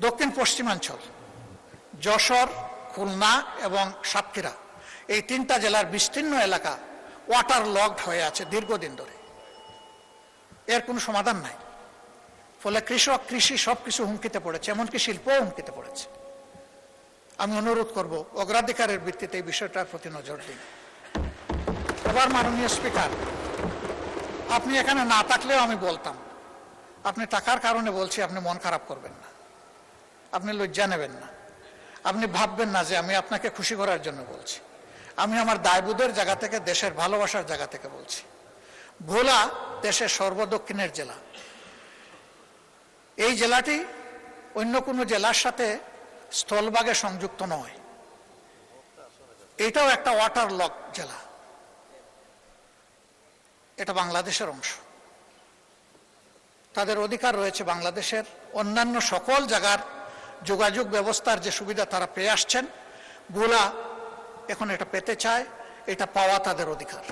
দক্ষিণ পশ্চিমাঞ্চল যশোর, খুলনা এবং সাতক্ষীরা এই তিনটা জেলার বিস্তীর্ণ এলাকা ওয়াটার লকড হয়ে আছে দীর্ঘদিন ধরে। এর কোনো সমাধান নাই। ফলে কৃষক, কৃষি সবকিছু হুমকিতে পড়েছে, এমনকি শিল্পও হুমকিতে পড়েছে। আমি অনুরোধ করব অগ্রাধিকারের ভিত্তিতে এই বিষয়টার প্রতি নজর দিন। এবার মাননীয় স্পিকার, আপনি এখানে না থাকলেও আমি বলতাম, আপনি টাকার কারণে বলছি, আপনি মন খারাপ করবেন না, আপনি লজ্জা নেবেন না, আপনি ভাববেন না যে আমি আপনাকে খুশি করার জন্য বলছি। আমি আমার দায়বোধের জায়গা থেকে, দেশের ভালোবাসার জায়গা থেকে বলছি। ভোলা দেশের সর্বদক্ষিণের জেলা। এই জেলাটি অন্য কোনো জেলার সাথে স্থলভাগে সংযুক্ত নয়। এটাও একটা ওয়াটার লক জেলা। এটা বাংলাদেশের অংশ। তাদের অধিকার রয়েছে বাংলাদেশের অন্যান্য সকল জায়গার যোগাযোগ ব্যবস্থার যে সুবিধা তারা পেয়ে আসছেন, ভোলা এখন এটা পেতে চায়। এটা পাওয়া তাদের অধিকার।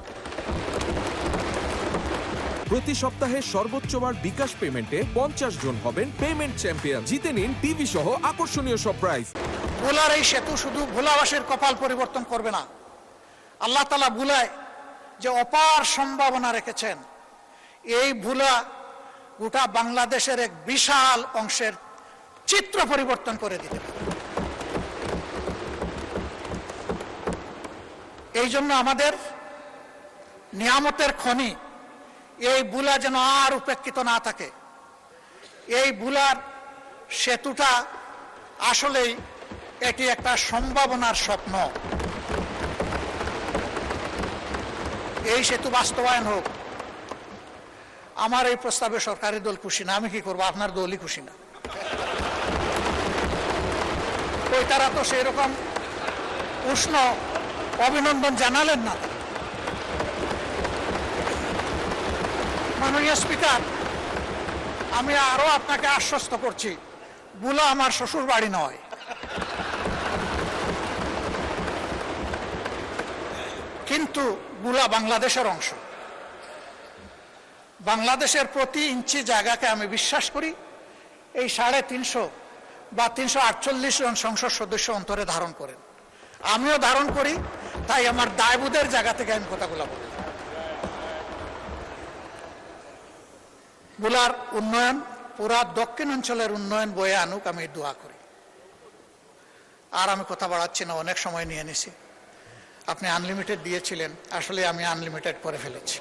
প্রতি সপ্তাহে সর্বোচ্চবার বিকাশ পেমেন্টে 50 জন হবেন পেমেন্ট চ্যাম্পিয়ন। জিতে নিন টিভি সহ আকর্ষণীয় সব প্রাইজ। ভোলার এই সেতু শুধু ভোলাবাসীর কপাল পরিবর্তন করবে না, আল্লাহ তাআলা ভোলায় যে অপার সম্ভাবনা রেখেছেন, এই ভোলা গোটা বাংলাদেশের এক বিশাল অংশের চিত্র পরিবর্তন করে দিতে পারে। এই জন্য আমাদের নিয়ামতের খনি এই ভোলা যেন আর উপেক্ষিত না থাকে। এই ভোলার সেতুটা আসলেই এটি একটা সম্ভাবনার স্বপ্ন। এই সেতু বাস্তবায়ন হোক। আমার এই প্রস্তাবে সরকারি দল খুশি না, আমি কি করবো? আপনার দলই খুশি না। ওই তারা তো সেই রকম উষ্ণ অভিনন্দন জানালেন না। মাননীয় স্পিকার, আমি আরো আপনাকে আশ্বস্ত করছি, ভোলা আমার শ্বশুর বাড়ি নয়। কিন্তু ভোলা বাংলাদেশের অংশ। বাংলাদেশের প্রতি ইঞ্চি জায়গাকে আমি বিশ্বাস করি এই 350 বা 348 জন সংসদ সদস্য অন্তরে ধারণ করেন। আমিও ধারণ করি, তাই আমার দায়বোধের জায়গা থেকে আমি কথাগুলো বলি। ভোলার উন্নয়ন পুরা দক্ষিণ অঞ্চলের উন্নয়ন বয়ে আনুক, আমি দোয়া করি। আর আমি কথা বাড়াচ্ছি না, অনেক সময় নিয়ে নিছি। আপনি আনলিমিটেড দিয়েছিলেন, আসলে আমি আনলিমিটেড করে ফেলেছি।